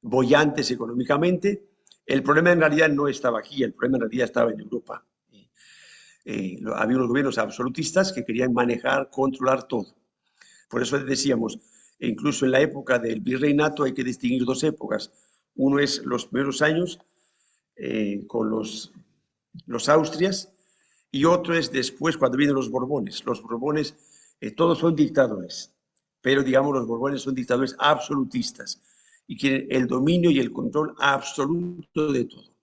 A: bollantes económicamente. El problema en realidad no estaba aquí, el problema en realidad estaba en Europa. Había unos gobiernos absolutistas que querían manejar, controlar todo. Por eso decíamos, incluso en la época del virreinato hay que distinguir dos épocas. Uno es los primeros años con los Austrias y otro es después cuando vienen los Borbones. Los Borbones todos son dictadores, pero digamos los Borbones son dictadores absolutistas y quieren el dominio y el control absoluto de todo.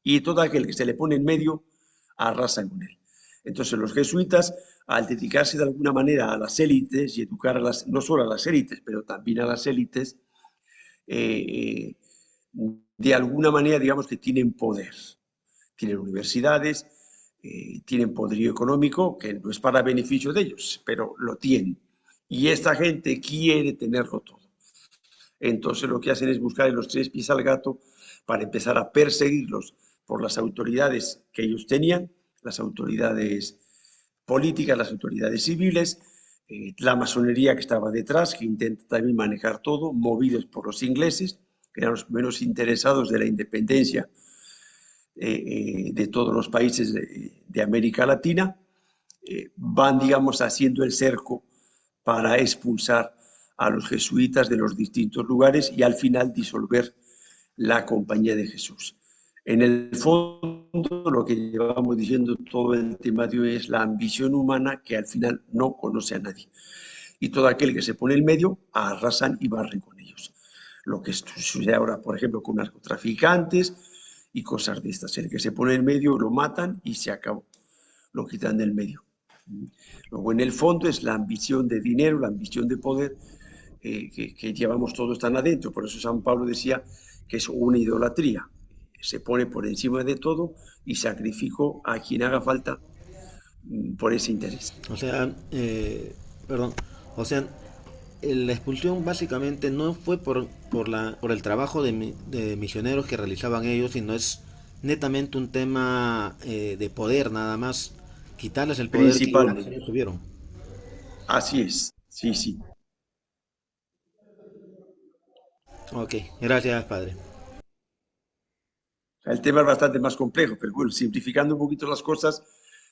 A: Y todo aquel que se le pone en medio arrasa con él. Entonces los jesuitas, al dedicarse de alguna manera a las élites y educar a las, no solo a las élites, pero también a las élites, eh, de alguna manera digamos que tienen poder. Tienen universidades, tienen poderío económico que no es para beneficio de ellos, pero lo tienen. Y esta gente quiere tenerlo todo. Entonces lo que hacen es buscar los tres pies al gato para empezar a perseguirlos por las autoridades que ellos tenían, las autoridades políticas, las autoridades civiles, la masonería que estaba detrás, que intenta también manejar todo, movidos por los ingleses, que eran los menos interesados de la independencia de todos los países de América Latina, van, digamos, haciendo el cerco para expulsar a los jesuitas de los distintos lugares y al final disolver la Compañía de Jesús. En el fondo, lo que llevamos diciendo todo el tema de hoy es la ambición humana que al final no conoce a nadie. Y todo aquel que se pone en medio, arrasan y barren con ellos. Lo que sucede ahora, por ejemplo, con narcotraficantes y cosas de estas. El que se pone en medio lo matan y se acabó. Lo quitan del medio. Luego, en el fondo, es la ambición de dinero, la ambición de poder que llevamos todos tan adentro. Por eso San Pablo decía que es una idolatría. Se pone por encima de todo y sacrificó a quien haga falta por ese interés.
D: O sea, perdón, o sea, la expulsión básicamente no fue por el trabajo de misioneros que realizaban ellos, sino es netamente un tema de poder nada más, quitarles el poder que ellos tuvieron.
A: Así es, sí, sí.
D: Ok, gracias, padre.
A: El tema es bastante más complejo, pero bueno, simplificando un poquito las cosas,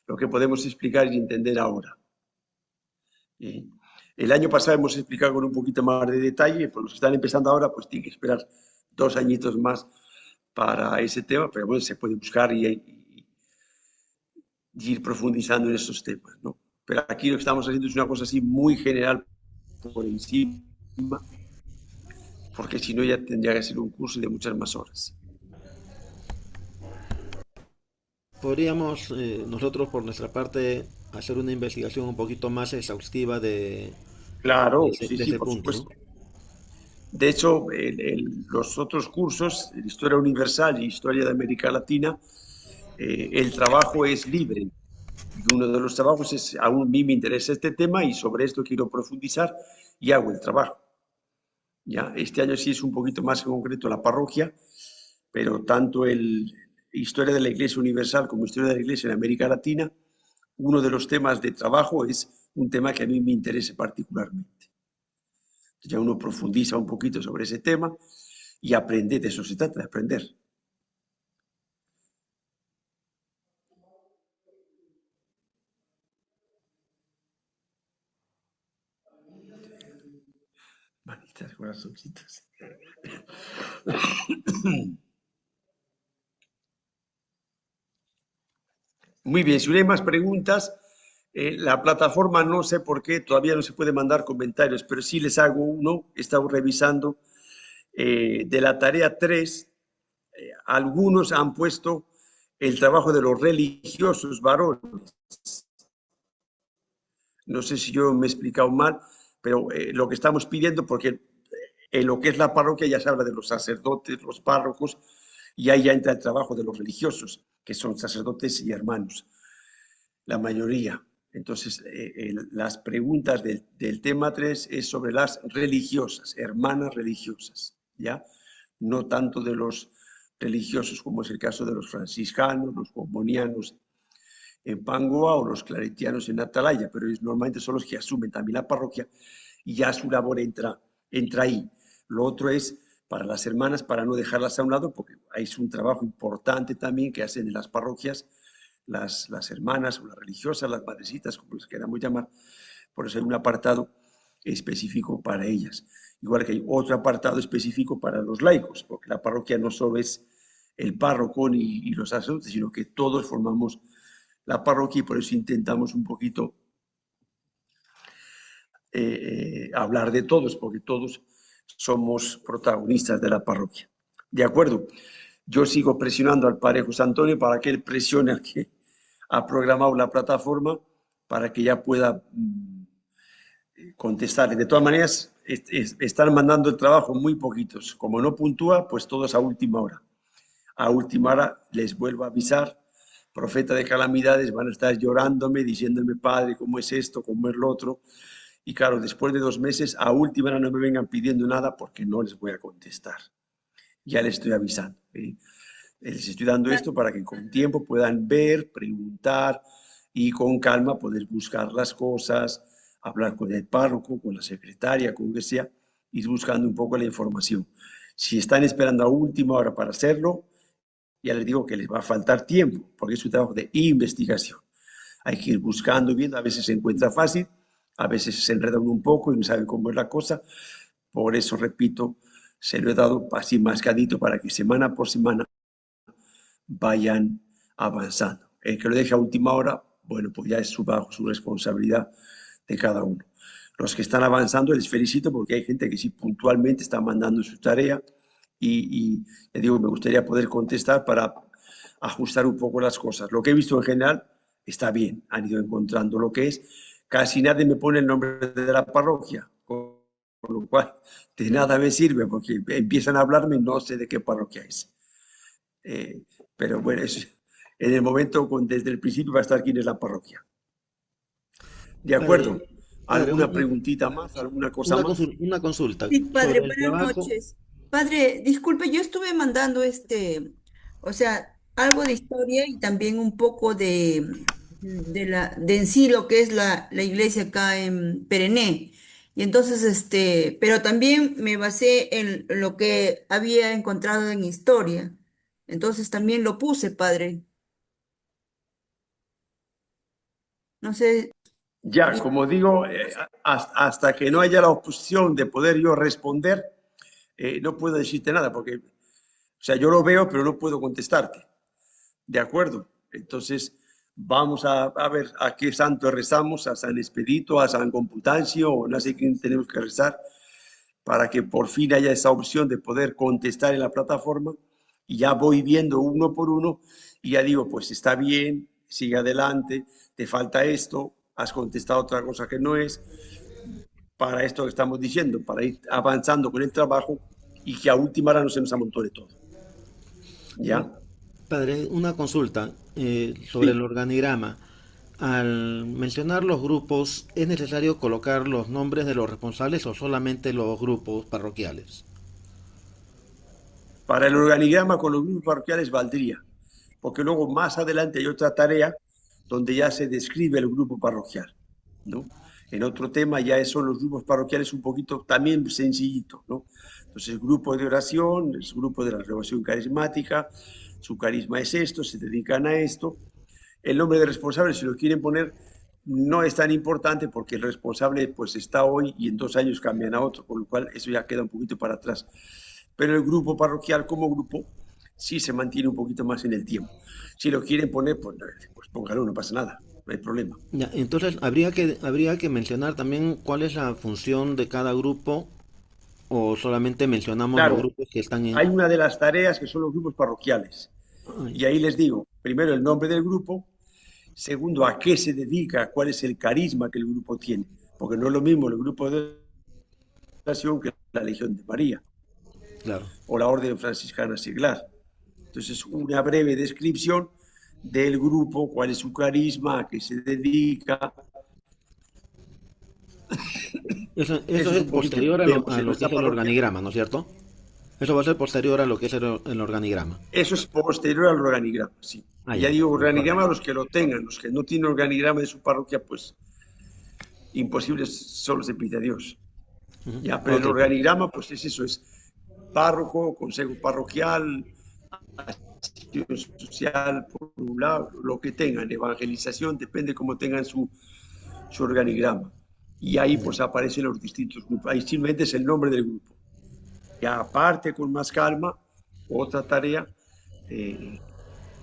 A: lo que podemos explicar y entender ahora. El año pasado hemos explicado con un poquito más de detalle, por los que están empezando ahora, pues tienen que esperar 2 añitos más para ese tema, pero bueno, se puede buscar y ir profundizando en esos temas, ¿no? Pero aquí lo que estamos haciendo es una cosa así muy general por encima, porque si no ya tendría que ser un curso de muchas más horas.
D: Podríamos nosotros por nuestra parte hacer una investigación un poquito más exhaustiva
A: Claro, sí,
D: de
A: sí,
D: ese
A: por
D: punto, ¿no?
A: supuesto. De hecho, los otros cursos, Historia Universal y Historia de América Latina, el trabajo es libre. Y uno de los trabajos es, a mí me interesa este tema y sobre esto quiero profundizar y hago el trabajo. Ya, este año sí es un poquito más en concreto la parroquia, pero tanto el Historia de la Iglesia Universal como Historia de la Iglesia en América Latina, uno de los temas de trabajo es un tema que a mí me interesa particularmente. Ya uno profundiza un poquito sobre ese tema y aprende, de eso se trata, de aprender. Manitas, corazoncitos. Muy bien, si no hay más preguntas, la plataforma no sé por qué, todavía no se puede mandar comentarios, pero sí les hago uno, he estado revisando de la tarea 3, algunos han puesto el trabajo de los religiosos varones. No sé si yo me he explicado mal, pero lo que estamos pidiendo, porque en lo que es la parroquia ya se habla de los sacerdotes, los párrocos, y ahí ya entra el trabajo de los religiosos, que son sacerdotes y hermanos, la mayoría. Entonces, las preguntas del tema 3 es sobre las religiosas, hermanas religiosas, ¿ya? No tanto de los religiosos como es el caso de los franciscanos, los bombonianos en Pangoa o los claretianos en Atalaya, pero ellos normalmente son los que asumen también la parroquia y ya su labor entra ahí. Lo otro es para las hermanas, para no dejarlas a un lado, porque es un trabajo importante también que hacen en las parroquias las hermanas o las religiosas, las madrecitas, como les queramos llamar, por eso hay un apartado específico para ellas. Igual que hay otro apartado específico para los laicos, porque la parroquia no solo es el párroco y los sacerdotes, sino que todos formamos la parroquia y por eso intentamos un poquito hablar de todos, porque todos somos protagonistas de la parroquia. ¿De acuerdo? Yo sigo presionando al padre José Antonio para que él presione al que ha programado la plataforma para que ya pueda contestar. De todas maneras, están mandando el trabajo muy poquitos. Como no puntúa, pues todos a última hora. A última hora les vuelvo a avisar profeta de calamidades, van a estar llorándome, diciéndome, padre, ¿cómo es esto? ¿Cómo es lo otro? Y claro, después de 2 meses, a última hora no me vengan pidiendo nada porque no les voy a contestar. Ya les estoy avisando. Les estoy dando esto para que con tiempo puedan ver, preguntar y con calma poder buscar las cosas, hablar con el párroco, con la secretaria, con lo que sea, ir buscando un poco la información. Si están esperando a última hora para hacerlo, ya les digo que les va a faltar tiempo, porque es un trabajo de investigación. Hay que ir buscando, viendo, a veces se encuentra fácil, a veces se enreda uno un poco y no sabe cómo es la cosa. Por eso, repito, se lo he dado así mascadito para que semana por semana vayan avanzando. El que lo deje a última hora, bueno, pues ya es bajo su responsabilidad de cada uno. Los que están avanzando les felicito porque hay gente que sí puntualmente está mandando su tarea y le digo, me gustaría poder contestar para ajustar un poco las cosas. Lo que he visto en general está bien, han ido encontrando lo que es. Casi nadie me pone el nombre de la parroquia, con lo cual de nada me sirve porque empiezan a hablarme y no sé de qué parroquia es. Eh, pero bueno, en el momento, desde el principio va a estar quién es la parroquia. ¿De acuerdo?
D: Padre, padre,
A: ¿Alguna preguntita más? ¿Alguna cosa más?
D: una consulta
E: Sí, padre,
D: sobre el
E: buenas
D: trabajo.
E: noches. Padre, disculpe, yo estuve mandando o sea, algo de historia y también un poco de en sí lo que es la iglesia acá en Perené. Y entonces, pero también me basé en lo que había encontrado en historia. Entonces también lo puse, padre. No sé.
A: Ya, como digo, hasta que no haya la opción de poder yo responder, no puedo decirte nada, porque, o sea, yo lo veo, pero no puedo contestarte. ¿De acuerdo? Entonces, vamos a ver a qué santo rezamos, a San Expedito, a San Computancio, o no sé quién tenemos que rezar, para que por fin haya esa opción de poder contestar en la plataforma y ya voy viendo uno por uno y ya digo, pues está bien, sigue adelante, te falta esto, has contestado otra cosa que no es, para esto que estamos diciendo, para ir avanzando con el trabajo y que a última hora no se nos amontone todo.
D: Mm,
A: ¿Ya?
D: Padre, una consulta sobre el
A: Sí.
D: organigrama. Al mencionar los grupos, ¿es necesario colocar los nombres de los responsables o solamente los grupos parroquiales?
A: Para el organigrama con los grupos parroquiales valdría, porque luego más adelante hay otra tarea donde ya se describe el grupo parroquial, ¿no? En otro tema ya son los grupos parroquiales un poquito también sencillito, ¿no? Entonces, grupo de oración, el grupo de la renovación carismática, su carisma es esto, se dedican a esto. El nombre de responsable, si lo quieren poner, no es tan importante porque el responsable pues está hoy y en 2 años cambian a otro, con lo cual eso ya queda un poquito para atrás. Pero el grupo parroquial como grupo sí se mantiene un poquito más en el tiempo. Si lo quieren poner, pues póngalo, no pasa nada, no hay problema.
D: Ya, entonces habría que mencionar también cuál es la función de cada grupo o solamente mencionamos los
A: Claro,
D: grupos que están en...
A: hay una de las tareas que son los grupos parroquiales.
D: Ay,
A: Y ahí les digo, primero el nombre del grupo, segundo a qué se dedica, cuál es el carisma que el grupo tiene. Porque no es lo mismo el grupo de oración que la Legión de María
D: claro.
A: o la Orden Franciscana Seglar. Entonces, una breve descripción del grupo, cuál es su carisma, a qué se dedica.
D: Eso
A: Eso es
D: es
A: un poquito,
D: posterior
A: vemos
D: a
A: en
D: lo que
A: nuestra
D: es el
A: parroquia.
D: organigrama, ¿no es cierto? Eso va a ser posterior a lo que es el organigrama.
A: Eso es posterior al organigrama, sí.
D: Ah,
A: Y ya
D: ya,
A: digo,
D: mejor.
A: organigrama a los que lo tengan, los que no tienen organigrama de su parroquia, pues imposible, solo se pide a Dios.
D: Ujú.
A: Ya, pero el
D: Ok, padre.
A: organigrama, pues es eso, es párroco, consejo parroquial, acción social, por un lado, lo que tengan, evangelización, depende cómo tengan su organigrama. Y ahí
D: Ya.
A: pues aparecen los distintos grupos. Ahí simplemente es el nombre del grupo. Ya aparte, con más calma, otra tarea eh,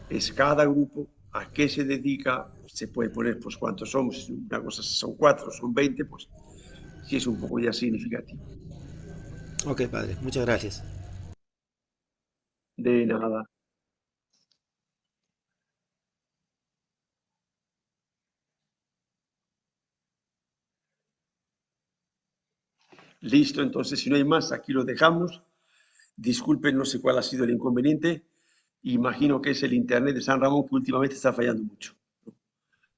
A: es cada grupo, a qué se dedica, se puede poner pues cuántos somos, una cosa son 4, son 20, pues sí es un poco ya significativo.
D: Ok, padre, muchas gracias.
A: De nada. Listo, entonces si no hay más, aquí lo dejamos. Disculpen, no sé cuál ha sido el inconveniente Imagino que es el internet de San Ramón que últimamente está fallando mucho.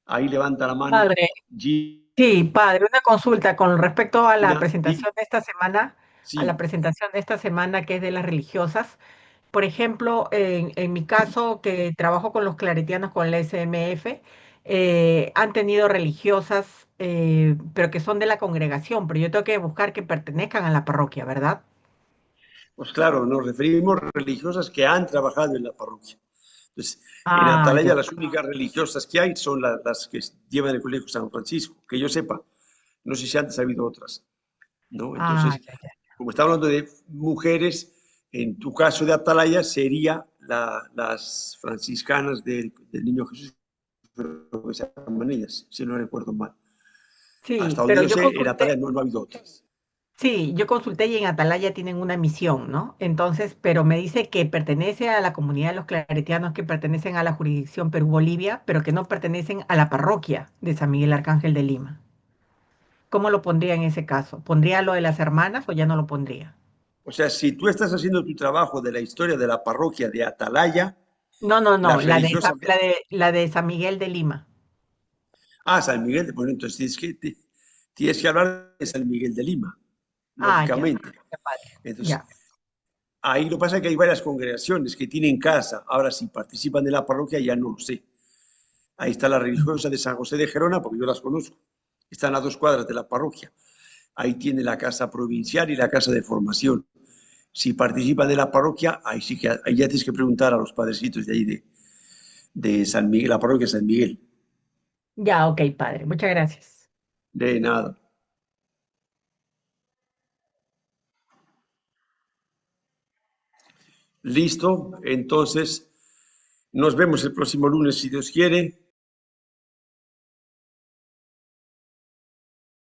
A: Ahí levanta la mano
F: Padre,
A: Gina.
F: sí, padre, una consulta con respecto a la presentación de esta semana,
A: Sí,
F: que es de las religiosas. Por ejemplo, en mi caso, que trabajo con los claretianos con la SMF, han tenido religiosas, pero que son de la congregación, pero yo tengo que buscar que pertenezcan a la parroquia, ¿verdad?
A: pues claro, nos referimos a religiosas que han trabajado en la parroquia. Entonces, en
F: Ah,
A: Atalaya
F: ya.
A: las únicas religiosas que hay son las que llevan el colegio San Francisco, que yo sepa. No sé si antes ha habido otras, ¿no?
F: Ah,
A: Entonces,
F: ya, ya.
A: como está hablando de mujeres, en tu caso de Atalaya sería las franciscanas del Niño Jesús, creo que se llaman ellas, si no recuerdo mal. Hasta
F: Sí,
A: donde
F: pero
A: yo
F: yo
A: sé, en
F: consulté,
A: Atalaya no ha habido otras.
F: sí, yo consulté y en Atalaya tienen una misión, ¿no? Entonces, pero me dice que pertenece a la comunidad de los claretianos que pertenecen a la jurisdicción Perú-Bolivia, pero que no pertenecen a la parroquia de San Miguel Arcángel de Lima. ¿Cómo lo pondría en ese caso? ¿Pondría lo de las hermanas o ya no lo pondría?
A: O sea, si tú estás haciendo tu trabajo de la historia de la parroquia de Atalaya,
F: No, no, no,
A: las religiosas...
F: la de San Miguel de Lima.
A: Ah, San Miguel, bueno, entonces tienes que hablar de San Miguel de Lima,
F: Ah, ya,
A: lógicamente.
F: ya, padre.
A: Entonces,
F: Ya.
A: ahí lo que pasa es que hay varias congregaciones que tienen casa. Ahora, si participan de la parroquia, ya no lo sé. Ahí está la religiosa de San José de Gerona, porque yo las conozco. Están a 2 cuadras de la parroquia. Ahí tiene la casa provincial y la casa de formación. Si participan de la parroquia, ahí sí que ahí ya tienes que preguntar a los padrecitos de ahí de San Miguel, la parroquia de San Miguel.
F: Ya, ok, padre. Muchas gracias.
A: De nada. Listo. Entonces, nos vemos el próximo lunes, si Dios quiere.